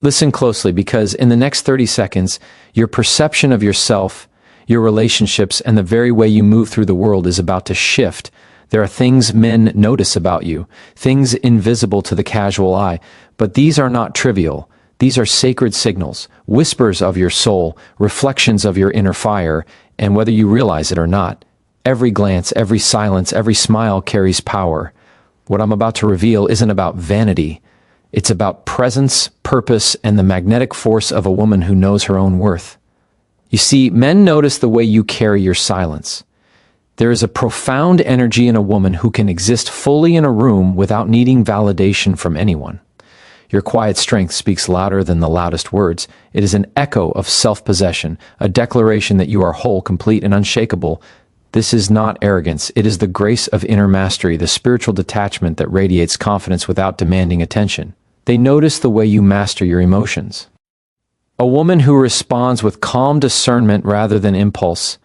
Listen closely because in the next 30 seconds, your perception of yourself, your relationships, and the very way you move through the world is about to shift. There are things men notice about you, things invisible to the casual eye, but these are not trivial. These are sacred signals, whispers of your soul, reflections of your inner fire, and whether you realize it or not, every glance, every silence, every smile carries power. What I'm about to reveal isn't about vanity. It's about presence, purpose, and the magnetic force of a woman who knows her own worth. You see, men notice the way you carry your silence. There is a profound energy in a woman who can exist fully in a room without needing validation from anyone. Your quiet strength speaks louder than the loudest words. It is an echo of self-possession, a declaration that you are whole, complete, and unshakable. This is not arrogance. It is the grace of inner mastery, the spiritual detachment that radiates confidence without demanding attention. They notice the way you master your emotions. A woman who responds with calm discernment rather than impulse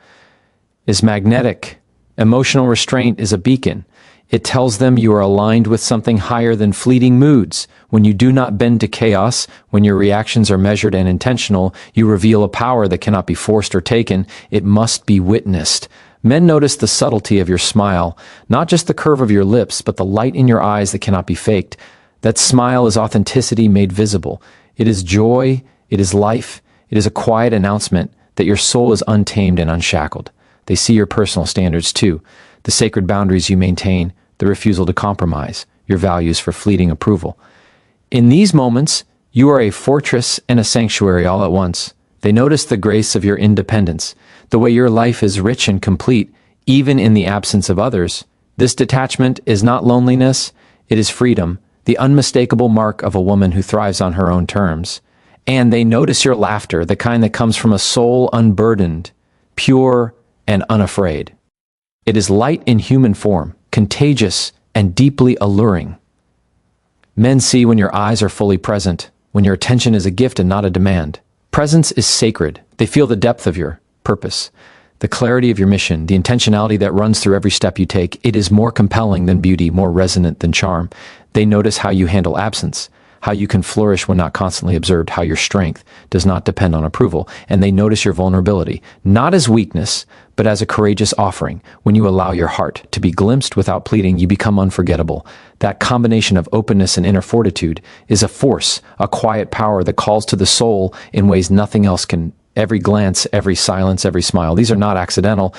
is magnetic. Emotional restraint is a beacon. It tells them you are aligned with something higher than fleeting moods. When you do not bend to chaos, when your reactions are measured and intentional, you reveal a power that cannot be forced or taken. It must be witnessed. Men notice the subtlety of your smile, not just the curve of your lips, but the light in your eyes that cannot be faked. That smile is authenticity made visible. It is joy, it is life, it is a quiet announcement that your soul is untamed and unshackled. They see your personal standards too, the sacred boundaries you maintain, the refusal to compromise, your values for fleeting approval. In these moments, you are a fortress and a sanctuary all at once. They notice the grace of your independence, the way your life is rich and complete, even in the absence of others. This detachment is not loneliness, it is freedom, the unmistakable mark of a woman who thrives on her own terms. And they notice your laughter, the kind that comes from a soul unburdened, pure, and unafraid. It is light in human form, contagious and deeply alluring. Men see when your eyes are fully present, when your attention is a gift and not a demand. Presence is sacred. They feel the depth of your purpose, the clarity of your mission, the intentionality that runs through every step you take. It is more compelling than beauty, more resonant than charm. They notice how you handle absence, how you can flourish when not constantly observed, how your strength does not depend on approval, and they notice your vulnerability, not as weakness, but as a courageous offering. When you allow your heart to be glimpsed without pleading, you become unforgettable. That combination of openness and inner fortitude is a force, a quiet power that calls to the soul in ways nothing else can. Every glance, every silence, every smile, these are not accidental.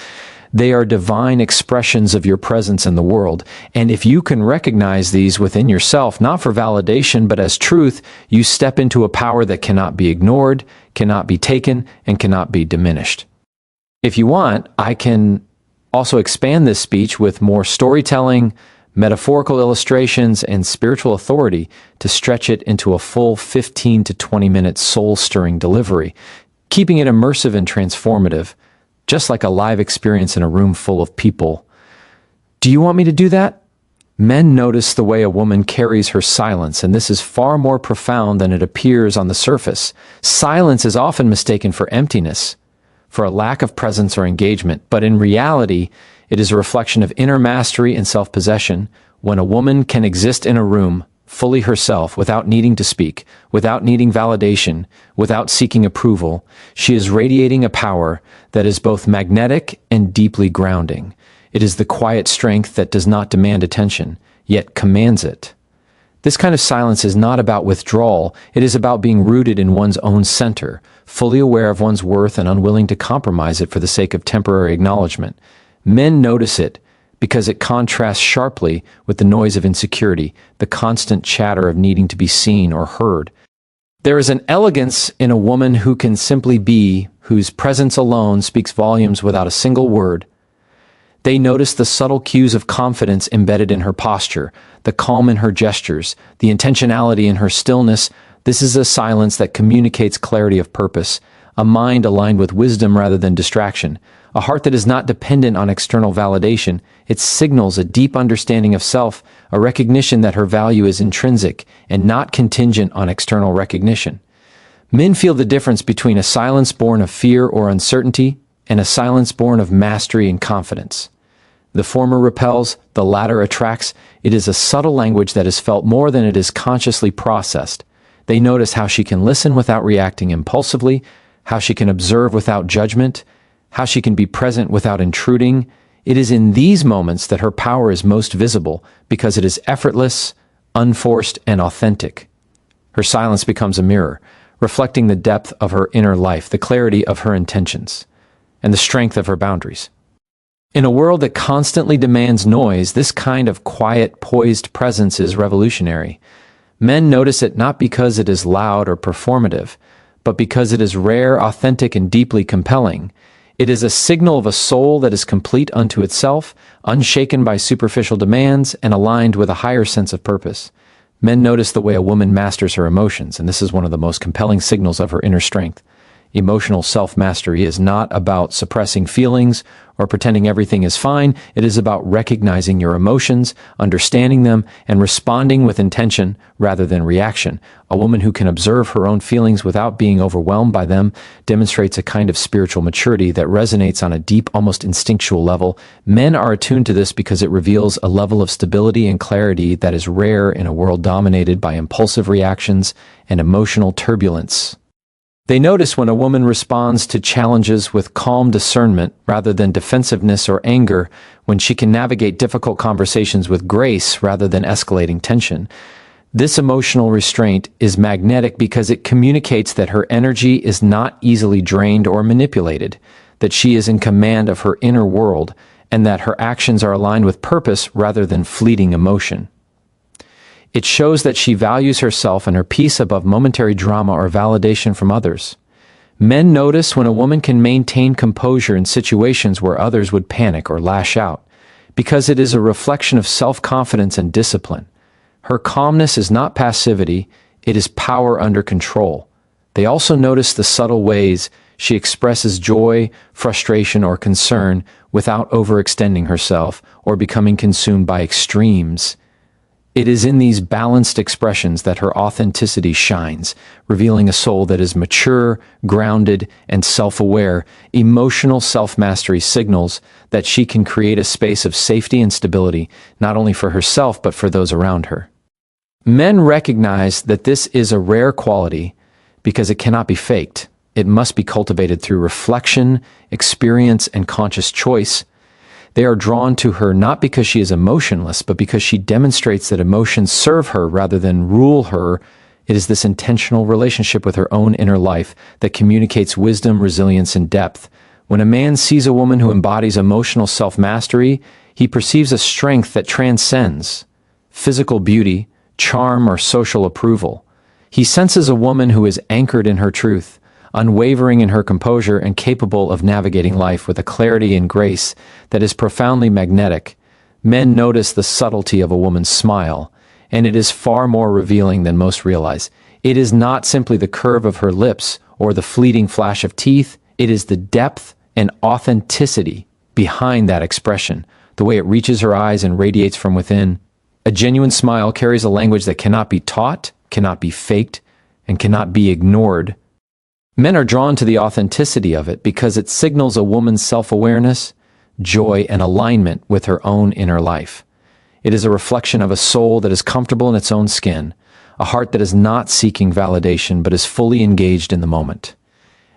They are divine expressions of your presence in the world. And if you can recognize these within yourself, not for validation, but as truth, you step into a power that cannot be ignored, cannot be taken, and cannot be diminished. If you want, I can also expand this speech with more storytelling, metaphorical illustrations, and spiritual authority to stretch it into a full 15 to 20 minute soul-stirring delivery, keeping it immersive and transformative, just like a live experience in a room full of people. Do you want me to do that? Men notice the way a woman carries her silence, and this is far more profound than it appears on the surface. Silence is often mistaken for emptiness, for a lack of presence or engagement, but in reality, it is a reflection of inner mastery and self-possession. When a woman can exist in a room fully herself, without needing to speak, without needing validation, without seeking approval, she is radiating a power that is both magnetic and deeply grounding. It is the quiet strength that does not demand attention, yet commands it. This kind of silence is not about withdrawal, it is about being rooted in one's own center, fully aware of one's worth and unwilling to compromise it for the sake of temporary acknowledgement. Men notice it because it contrasts sharply with the noise of insecurity, the constant chatter of needing to be seen or heard. There is an elegance in a woman who can simply be, whose presence alone speaks volumes without a single word. They notice the subtle cues of confidence embedded in her posture, the calm in her gestures, the intentionality in her stillness. This is a silence that communicates clarity of purpose, a mind aligned with wisdom rather than distraction, a heart that is not dependent on external validation. It signals a deep understanding of self, a recognition that her value is intrinsic and not contingent on external recognition. Men feel the difference between a silence born of fear or uncertainty and a silence born of mastery and confidence. The former repels, the latter attracts. It is a subtle language that is felt more than it is consciously processed. They notice how she can listen without reacting impulsively, how she can observe without judgment, how she can be present without intruding. It is in these moments that her power is most visible because it is effortless, unforced, and authentic. Her silence becomes a mirror, reflecting the depth of her inner life, the clarity of her intentions, and the strength of her boundaries. In a world that constantly demands noise, this kind of quiet, poised presence is revolutionary. Men notice it not because it is loud or performative, but because it is rare, authentic, and deeply compelling. It is a signal of a soul that is complete unto itself, unshaken by superficial demands, and aligned with a higher sense of purpose. Men notice the way a woman masters her emotions, and this is one of the most compelling signals of her inner strength. Emotional self-mastery is not about suppressing feelings or pretending everything is fine. It is about recognizing your emotions, understanding them, and responding with intention rather than reaction. A woman who can observe her own feelings without being overwhelmed by them demonstrates a kind of spiritual maturity that resonates on a deep, almost instinctual level. Men are attuned to this because it reveals a level of stability and clarity that is rare in a world dominated by impulsive reactions and emotional turbulence. They notice when a woman responds to challenges with calm discernment rather than defensiveness or anger, when she can navigate difficult conversations with grace rather than escalating tension. This emotional restraint is magnetic because it communicates that her energy is not easily drained or manipulated, that she is in command of her inner world, and that her actions are aligned with purpose rather than fleeting emotion. It shows that she values herself and her peace above momentary drama or validation from others. Men notice when a woman can maintain composure in situations where others would panic or lash out, because it is a reflection of self-confidence and discipline. Her calmness is not passivity, it is power under control. They also notice the subtle ways she expresses joy, frustration, or concern without overextending herself or becoming consumed by extremes. It is in these balanced expressions that her authenticity shines, revealing a soul that is mature, grounded, and self-aware. Emotional self-mastery signals that she can create a space of safety and stability, not only for herself but for those around her. Men recognize that this is a rare quality because it cannot be faked. It must be cultivated through reflection, experience, and conscious choice. They are drawn to her not because she is emotionless, but because she demonstrates that emotions serve her rather than rule her. It is this intentional relationship with her own inner life that communicates wisdom, resilience, and depth. When a man sees a woman who embodies emotional self-mastery, he perceives a strength that transcends physical beauty, charm, or social approval. He senses a woman who is anchored in her truth, unwavering in her composure, and capable of navigating life with a clarity and grace that is profoundly magnetic. Men notice the subtlety of a woman's smile, and it is far more revealing than most realize. It is not simply the curve of her lips or the fleeting flash of teeth. It is the depth and authenticity behind that expression, the way it reaches her eyes and radiates from within. A genuine smile carries a language that cannot be taught, cannot be faked, and cannot be ignored. Men are drawn to the authenticity of it because it signals a woman's self-awareness, joy, and alignment with her own inner life. It is a reflection of a soul that is comfortable in its own skin, a heart that is not seeking validation but is fully engaged in the moment.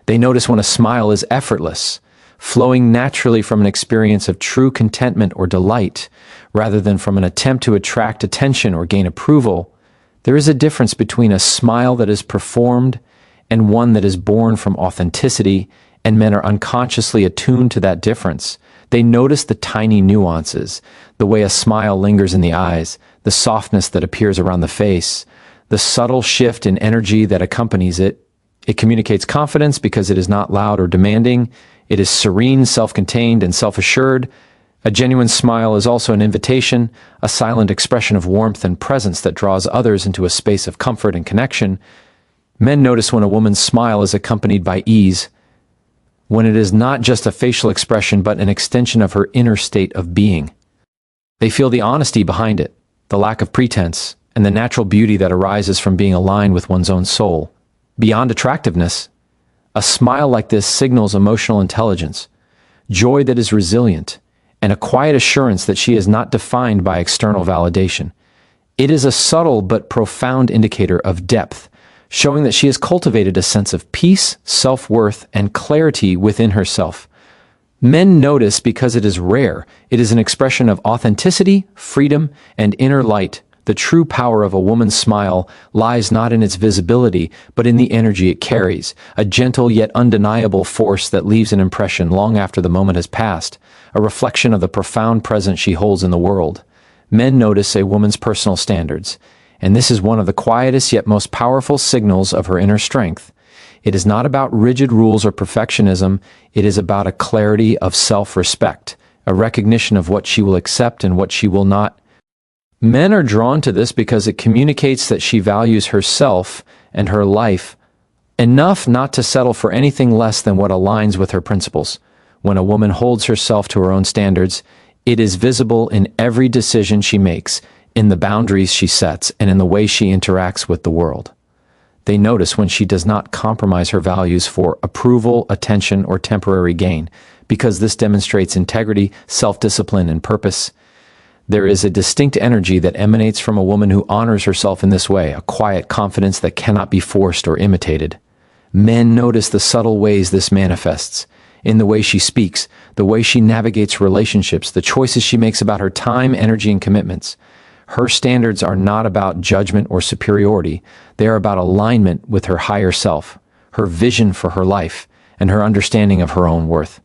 They notice when a smile is effortless, flowing naturally from an experience of true contentment or delight, rather than from an attempt to attract attention or gain approval. There is a difference between a smile that is performed and one that is born from authenticity, and men are unconsciously attuned to that difference. They notice the tiny nuances, the way a smile lingers in the eyes, the softness that appears around the face, the subtle shift in energy that accompanies it. It communicates confidence because it is not loud or demanding. It is serene, self-contained, and self-assured. A genuine smile is also an invitation, a silent expression of warmth and presence that draws others into a space of comfort and connection. Men notice when a woman's smile is accompanied by ease, when it is not just a facial expression but an extension of her inner state of being. They feel the honesty behind it, the lack of pretense, and the natural beauty that arises from being aligned with one's own soul. Beyond attractiveness, a smile like this signals emotional intelligence, joy that is resilient, and a quiet assurance that she is not defined by external validation. It is a subtle but profound indicator of depth, showing that she has cultivated a sense of peace, self-worth, and clarity within herself. Men notice because it is rare. It is an expression of authenticity, freedom, and inner light. The true power of a woman's smile lies not in its visibility, but in the energy it carries, a gentle yet undeniable force that leaves an impression long after the moment has passed, a reflection of the profound presence she holds in the world. Men notice a woman's personal standards, and this is one of the quietest yet most powerful signals of her inner strength. It is not about rigid rules or perfectionism, it is about a clarity of self-respect, a recognition of what she will accept and what she will not. Men are drawn to this because it communicates that she values herself and her life enough not to settle for anything less than what aligns with her principles. When a woman holds herself to her own standards, it is visible in every decision she makes, in the boundaries she sets, and in the way she interacts with the world. They notice when she does not compromise her values for approval, attention, or temporary gain, because this demonstrates integrity, self-discipline, and purpose. There is a distinct energy that emanates from a woman who honors herself in this way, a quiet confidence that cannot be forced or imitated. Men notice the subtle ways this manifests, in the way she speaks, the way she navigates relationships, the choices she makes about her time, energy, and commitments. Her standards are not about judgment or superiority. They are about alignment with her higher self, her vision for her life, and her understanding of her own worth.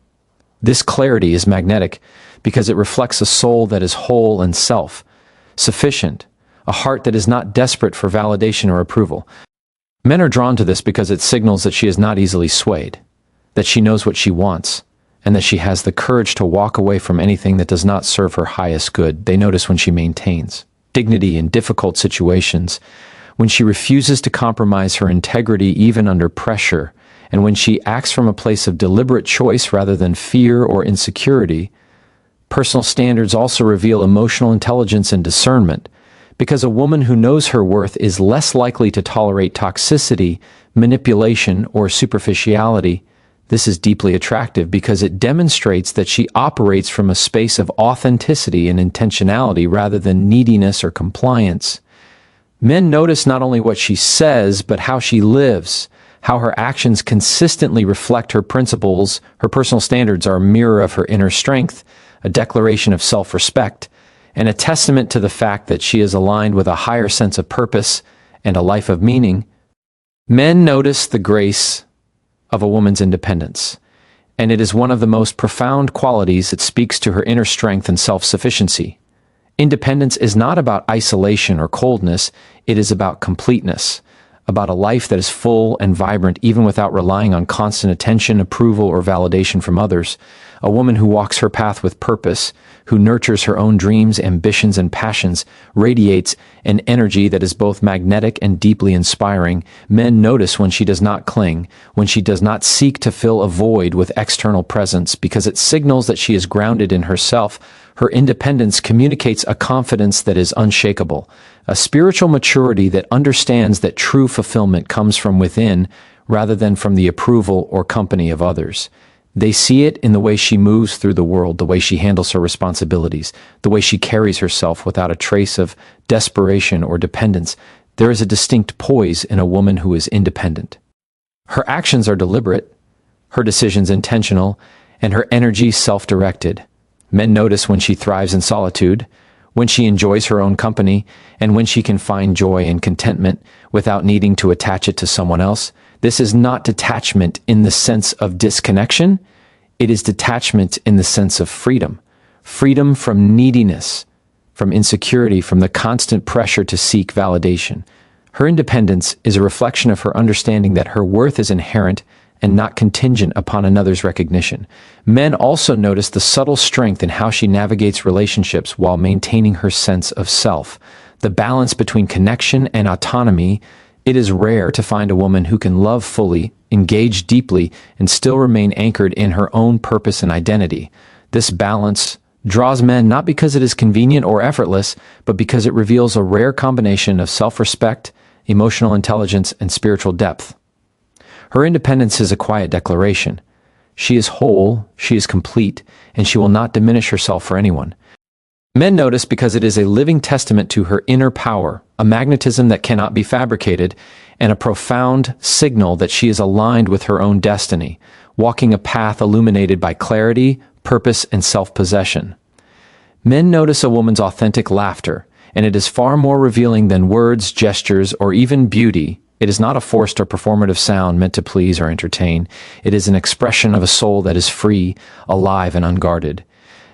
This clarity is magnetic because it reflects a soul that is whole and self-sufficient, a heart that is not desperate for validation or approval. Men are drawn to this because it signals that she is not easily swayed, that she knows what she wants, and that she has the courage to walk away from anything that does not serve her highest good. They notice when she maintains dignity in difficult situations, when she refuses to compromise her integrity even under pressure, and when she acts from a place of deliberate choice rather than fear or insecurity. Personal standards also reveal emotional intelligence and discernment, because a woman who knows her worth is less likely to tolerate toxicity, manipulation, or superficiality. This is deeply attractive because it demonstrates that she operates from a space of authenticity and intentionality rather than neediness or compliance. Men notice not only what she says, but how she lives, how her actions consistently reflect her principles. Her personal standards are a mirror of her inner strength, a declaration of self-respect, and a testament to the fact that she is aligned with a higher sense of purpose and a life of meaning. Men notice the grace of a woman's independence, and it is one of the most profound qualities that speaks to her inner strength and self-sufficiency. Independence is not about isolation or coldness, it is about completeness, about a life that is full and vibrant even without relying on constant attention, approval, or validation from others. A woman who walks her path with purpose, who nurtures her own dreams, ambitions, and passions, radiates an energy that is both magnetic and deeply inspiring. Men notice when she does not cling, when she does not seek to fill a void with external presence, because it signals that she is grounded in herself. Her independence communicates a confidence that is unshakable, a spiritual maturity that understands that true fulfillment comes from within rather than from the approval or company of others. They see it in the way she moves through the world, the way she handles her responsibilities, the way she carries herself without a trace of desperation or dependence. There is a distinct poise in a woman who is independent. Her actions are deliberate, her decisions intentional, and her energy self-directed. Men notice when she thrives in solitude, when she enjoys her own company, and when she can find joy and contentment without needing to attach it to someone else. This is not detachment in the sense of disconnection. It is detachment in the sense of freedom. Freedom from neediness, from insecurity, from the constant pressure to seek validation. Her independence is a reflection of her understanding that her worth is inherent and not contingent upon another's recognition. Men also notice the subtle strength in how she navigates relationships while maintaining her sense of self. The balance between connection and autonomy. It is rare to find a woman who can love fully, engage deeply, and still remain anchored in her own purpose and identity. This balance draws men not because it is convenient or effortless, but because it reveals a rare combination of self-respect, emotional intelligence, and spiritual depth. Her independence is a quiet declaration. She is whole, she is complete, and she will not diminish herself for anyone. Men notice because it is a living testament to her inner power, a magnetism that cannot be fabricated, and a profound signal that she is aligned with her own destiny, walking a path illuminated by clarity, purpose, and self-possession. Men notice a woman's authentic laughter, and it is far more revealing than words, gestures, or even beauty. It is not a forced or performative sound meant to please or entertain. It is an expression of a soul that is free, alive, and unguarded.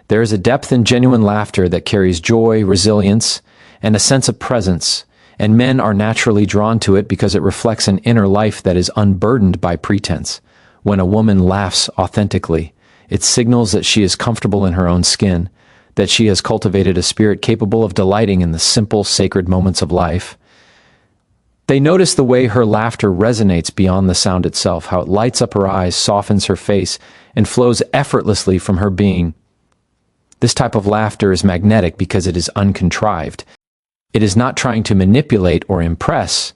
There is a depth in genuine laughter that carries joy, resilience, and a sense of presence, and men are naturally drawn to it because it reflects an inner life that is unburdened by pretense. When a woman laughs authentically, it signals that she is comfortable in her own skin, that she has cultivated a spirit capable of delighting in the simple, sacred moments of life. They notice the way her laughter resonates beyond the sound itself, how it lights up her eyes, softens her face, and flows effortlessly from her being. This type of laughter is magnetic because it is uncontrived. It is not trying to manipulate or impress,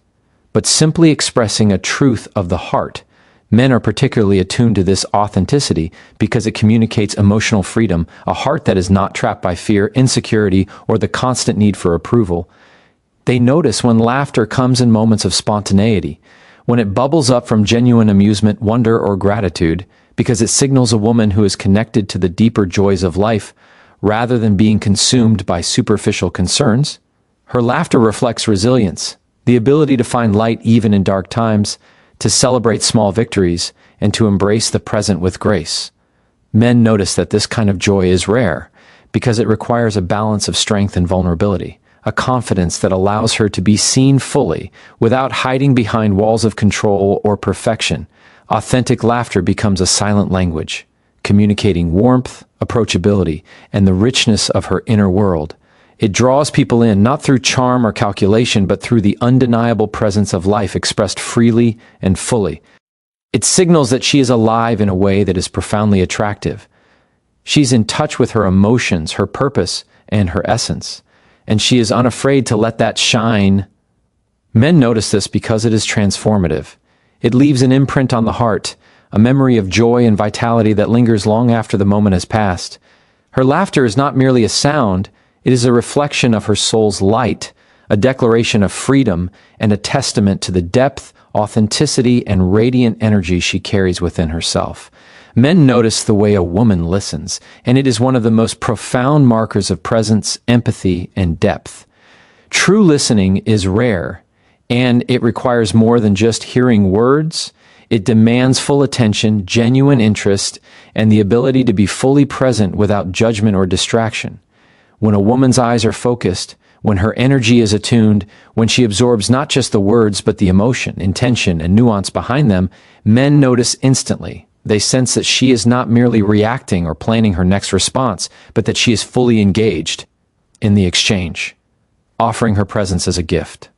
but simply expressing a truth of the heart. Men are particularly attuned to this authenticity because it communicates emotional freedom, a heart that is not trapped by fear, insecurity, or the constant need for approval. They notice when laughter comes in moments of spontaneity, when it bubbles up from genuine amusement, wonder, or gratitude, because it signals a woman who is connected to the deeper joys of life rather than being consumed by superficial concerns. Her laughter reflects resilience, the ability to find light even in dark times, to celebrate small victories, and to embrace the present with grace. Men notice that this kind of joy is rare because it requires a balance of strength and vulnerability, a confidence that allows her to be seen fully without hiding behind walls of control or perfection. Authentic laughter becomes a silent language, communicating warmth, approachability, and the richness of her inner world. It draws people in not through charm or calculation, but through the undeniable presence of life expressed freely and fully. It signals that she is alive in a way that is profoundly attractive. She's in touch with her emotions, her purpose, and her essence, and she is unafraid to let that shine. Men notice this because it is transformative. It leaves an imprint on the heart, a memory of joy and vitality that lingers long after the moment has passed. Her laughter is not merely a sound, it is a reflection of her soul's light, a declaration of freedom, and a testament to the depth, authenticity, and radiant energy she carries within herself. Men notice the way a woman listens, and it is one of the most profound markers of presence, empathy, and depth. True listening is rare, and it requires more than just hearing words. It demands full attention, genuine interest, and the ability to be fully present without judgment or distraction. When a woman's eyes are focused, when her energy is attuned, when she absorbs not just the words but the emotion, intention, and nuance behind them, men notice instantly. They sense that she is not merely reacting or planning her next response, but that she is fully engaged in the exchange, offering her presence as a gift.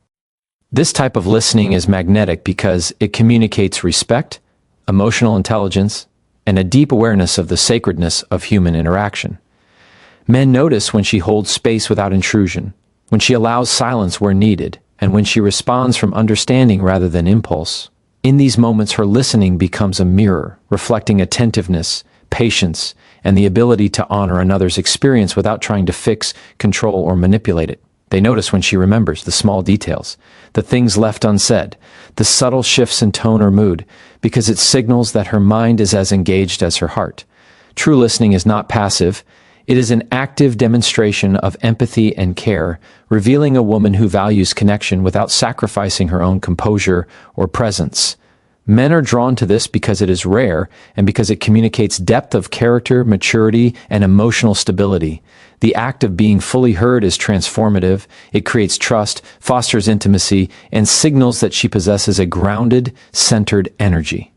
This type of listening is magnetic because it communicates respect, emotional intelligence, and a deep awareness of the sacredness of human interaction. Men notice when she holds space without intrusion, when she allows silence where needed, and when she responds from understanding rather than impulse. In these moments, her listening becomes a mirror, reflecting attentiveness, patience, and the ability to honor another's experience without trying to fix, control, or manipulate it. They notice when she remembers the small details, the things left unsaid, the subtle shifts in tone or mood, because it signals that her mind is as engaged as her heart. True listening is not passive. It is an active demonstration of empathy and care, revealing a woman who values connection without sacrificing her own composure or presence. Men are drawn to this because it is rare and because it communicates depth of character, maturity, and emotional stability. The act of being fully heard is transformative. It creates trust, fosters intimacy, and signals that she possesses a grounded, centered energy.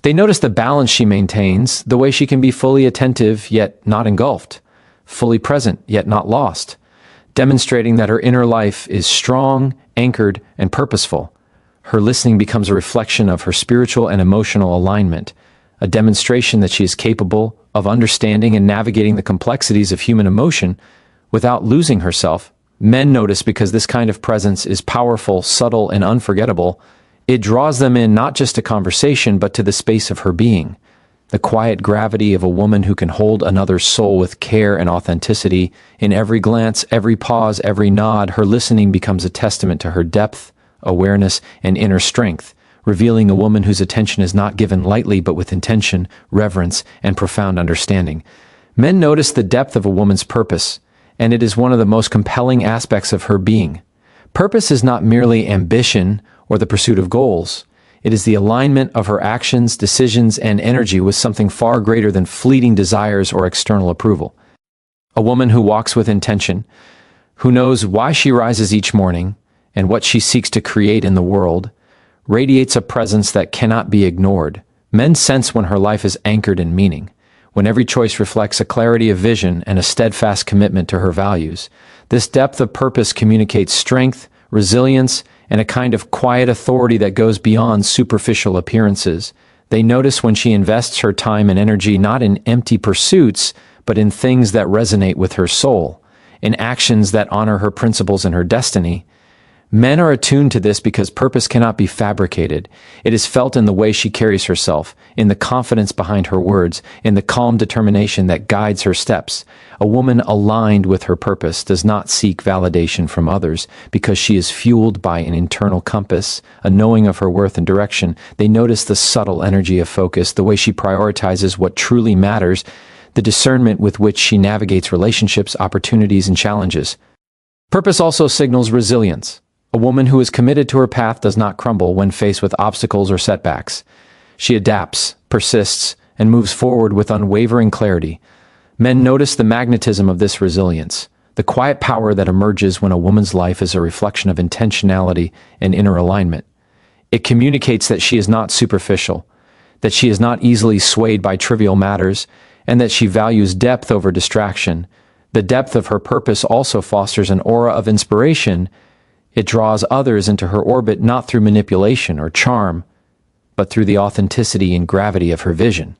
They notice the balance she maintains, the way she can be fully attentive yet not engulfed, fully present yet not lost, demonstrating that her inner life is strong, anchored, and purposeful. Her listening becomes a reflection of her spiritual and emotional alignment, a demonstration that she is capable of understanding and navigating the complexities of human emotion without losing herself. Men notice because this kind of presence is powerful, subtle, and unforgettable. It draws them in not just to conversation, but to the space of her being. The quiet gravity of a woman who can hold another's soul with care and authenticity. In every glance, every pause, every nod, her listening becomes a testament to her depth awareness, and inner strength, revealing a woman whose attention is not given lightly but with intention, reverence, and profound understanding. Men notice the depth of a woman's purpose, and it is one of the most compelling aspects of her being. Purpose is not merely ambition or the pursuit of goals. It is the alignment of her actions, decisions, and energy with something far greater than fleeting desires or external approval. A woman who walks with intention, who knows why she rises each morning and what she seeks to create in the world, radiates a presence that cannot be ignored. Men sense when her life is anchored in meaning, when every choice reflects a clarity of vision and a steadfast commitment to her values. This depth of purpose communicates strength, resilience, and a kind of quiet authority that goes beyond superficial appearances. They notice when she invests her time and energy not in empty pursuits, but in things that resonate with her soul, in actions that honor her principles and her destiny. Men are attuned to this because purpose cannot be fabricated. It is felt in the way she carries herself, in the confidence behind her words, in the calm determination that guides her steps. A woman aligned with her purpose does not seek validation from others because she is fueled by an internal compass, a knowing of her worth and direction. They notice the subtle energy of focus, the way she prioritizes what truly matters, the discernment with which she navigates relationships, opportunities, and challenges. Purpose also signals resilience. A woman who is committed to her path does not crumble when faced with obstacles or setbacks. She adapts, persists, and moves forward with unwavering clarity. Men notice the magnetism of this resilience, the quiet power that emerges when a woman's life is a reflection of intentionality and inner alignment. It communicates that she is not superficial, that she is not easily swayed by trivial matters, and that she values depth over distraction. The depth of her purpose also fosters an aura of inspiration. It draws others into her orbit not through manipulation or charm, but through the authenticity and gravity of her vision.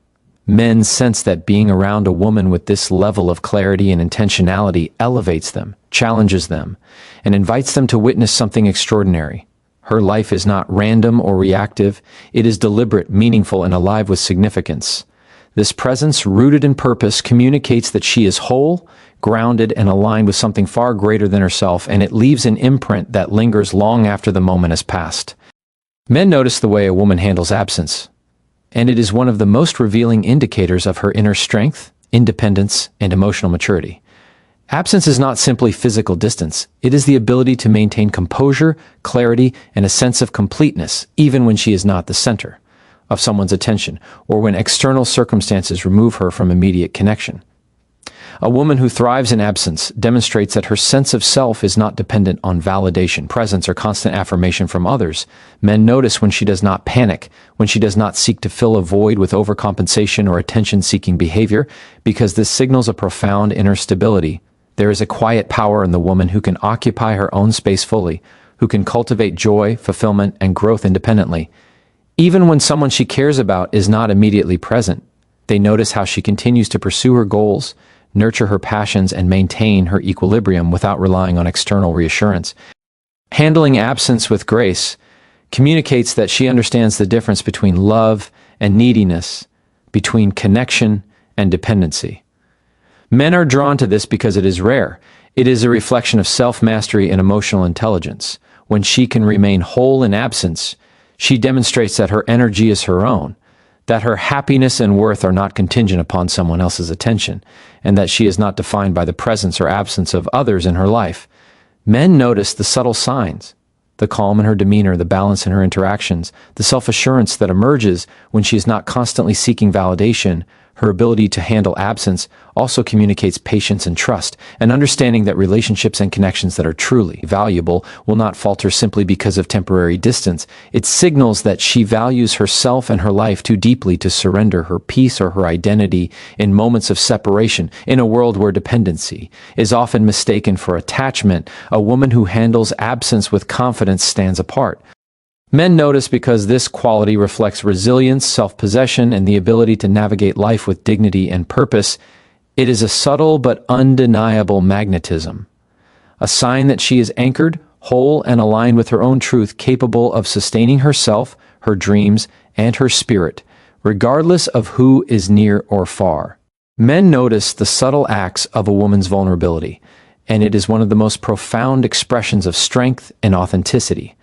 Men sense that being around a woman with this level of clarity and intentionality elevates them, challenges them, and invites them to witness something extraordinary. Her life is not random or reactive. It is deliberate, meaningful, and alive with significance. This presence, rooted in purpose, communicates that she is whole, grounded, and aligned with something far greater than herself, and it leaves an imprint that lingers long after the moment has passed. Men notice the way a woman handles absence, and it is one of the most revealing indicators of her inner strength, independence, and emotional maturity. Absence is not simply physical distance. It is the ability to maintain composure, clarity, and a sense of completeness, even when she is not the center of someone's attention, or when external circumstances remove her from immediate connection. A woman who thrives in absence demonstrates that her sense of self is not dependent on validation, presence, or constant affirmation from others. Men notice when she does not panic, when she does not seek to fill a void with overcompensation or attention-seeking behavior, because this signals a profound inner stability. There is a quiet power in the woman who can occupy her own space fully, who can cultivate joy, fulfillment, and growth independently. Even when someone she cares about is not immediately present, they notice how she continues to pursue her goals, nurture her passions, and maintain her equilibrium without relying on external reassurance. Handling absence with grace communicates that she understands the difference between love and neediness, between connection and dependency. Men are drawn to this because it is rare. It is a reflection of self-mastery and emotional intelligence. When she can remain whole in absence, she demonstrates that her energy is her own, that her happiness and worth are not contingent upon someone else's attention, and that she is not defined by the presence or absence of others in her life. Men notice the subtle signs, the calm in her demeanor, the balance in her interactions, the self-assurance that emerges when she is not constantly seeking validation. Her ability to handle absence also communicates patience and trust, an understanding that relationships and connections that are truly valuable will not falter simply because of temporary distance. It signals that she values herself and her life too deeply to surrender her peace or her identity in moments of separation. In a world where dependency is often mistaken for attachment, a woman who handles absence with confidence stands apart. Men notice because this quality reflects resilience, self-possession, and the ability to navigate life with dignity and purpose. It is a subtle but undeniable magnetism, a sign that she is anchored, whole, and aligned with her own truth, capable of sustaining herself, her dreams, and her spirit, regardless of who is near or far. Men notice the subtle acts of a woman's vulnerability, and it is one of the most profound expressions of strength and authenticity.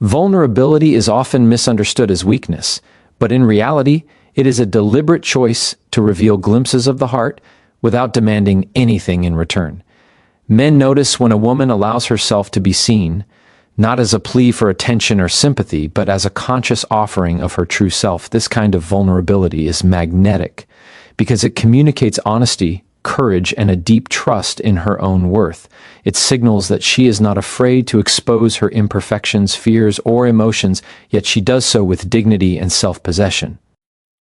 Vulnerability is often misunderstood as weakness, but in reality, it is a deliberate choice to reveal glimpses of the heart without demanding anything in return. Men notice when a woman allows herself to be seen, not as a plea for attention or sympathy, but as a conscious offering of her true self. This kind of vulnerability is magnetic because it communicates honesty, courage, and a deep trust in her own worth. It signals that she is not afraid to expose her imperfections, fears, or emotions, yet she does so with dignity and self-possession.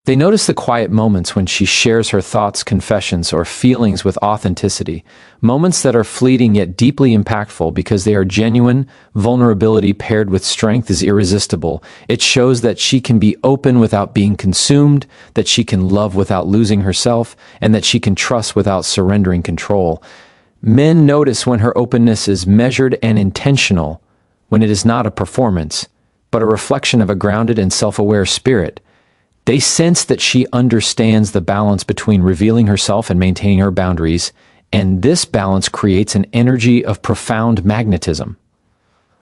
They notice the quiet moments when she shares her thoughts, confessions, or feelings with authenticity, moments that are fleeting yet deeply impactful because they are genuine. Vulnerability paired with strength is irresistible. It shows that she can be open without being consumed, that she can love without losing herself, and that she can trust without surrendering control. Men notice when her openness is measured and intentional, when it is not a performance, but a reflection of a grounded and self-aware spirit. They sense that she understands the balance between revealing herself and maintaining her boundaries, and this balance creates an energy of profound magnetism.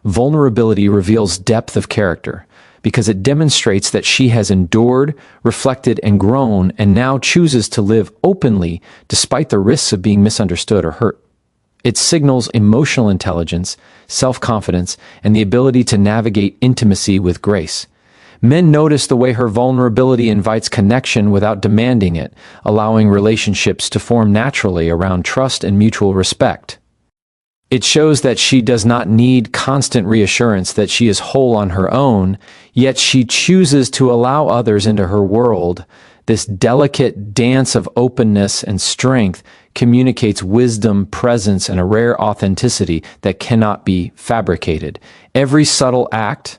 Vulnerability reveals depth of character because it demonstrates that she has endured, reflected, and grown, and now chooses to live openly despite the risks of being misunderstood or hurt. It signals emotional intelligence, self-confidence, and the ability to navigate intimacy with grace. Men notice the way her vulnerability invites connection without demanding it, allowing relationships to form naturally around trust and mutual respect. It shows that she does not need constant reassurance that she is whole on her own, yet she chooses to allow others into her world. This delicate dance of openness and strength communicates wisdom, presence, and a rare authenticity that cannot be fabricated. Every subtle act,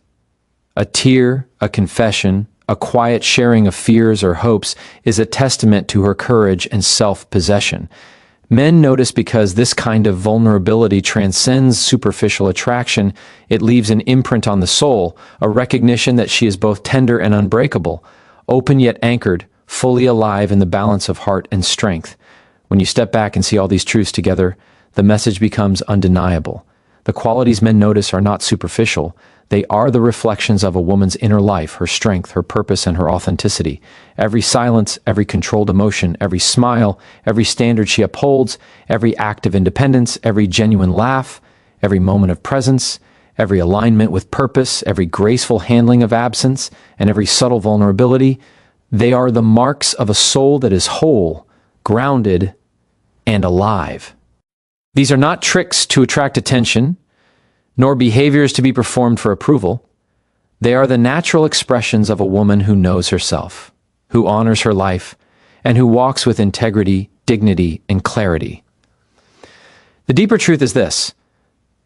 a tear, a confession, a quiet sharing of fears or hopes, is a testament to her courage and self-possession. Men notice because this kind of vulnerability transcends superficial attraction. It leaves an imprint on the soul, a recognition that she is both tender and unbreakable, open yet anchored, fully alive in the balance of heart and strength. When you step back and see all these truths together, the message becomes undeniable. The qualities men notice are not superficial. They are the reflections of a woman's inner life, her strength, her purpose, and her authenticity. Every silence, every controlled emotion, every smile, every standard she upholds, every act of independence, every genuine laugh, every moment of presence, every alignment with purpose, every graceful handling of absence, and every subtle vulnerability, they are the marks of a soul that is whole, grounded, and alive. These are not tricks to attract attention, nor behaviors to be performed for approval. They are the natural expressions of a woman who knows herself, who honors her life, and who walks with integrity, dignity, and clarity. The deeper truth is this: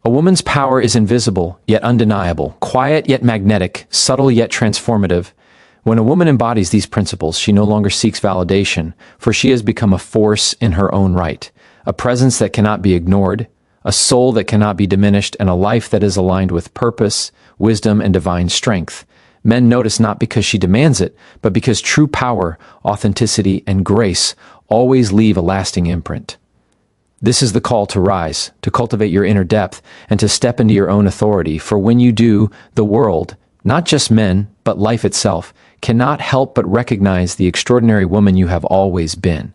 a woman's power is invisible yet undeniable, quiet yet magnetic, subtle yet transformative. When a woman embodies these principles, she no longer seeks validation, for she has become a force in her own right, a presence that cannot be ignored, a soul that cannot be diminished, and a life that is aligned with purpose, wisdom, and divine strength. Men notice not because she demands it, but because true power, authenticity, and grace always leave a lasting imprint. This is the call to rise, to cultivate your inner depth, and to step into your own authority, for when you do, the world, not just men, but life itself, cannot help but recognize the extraordinary woman you have always been.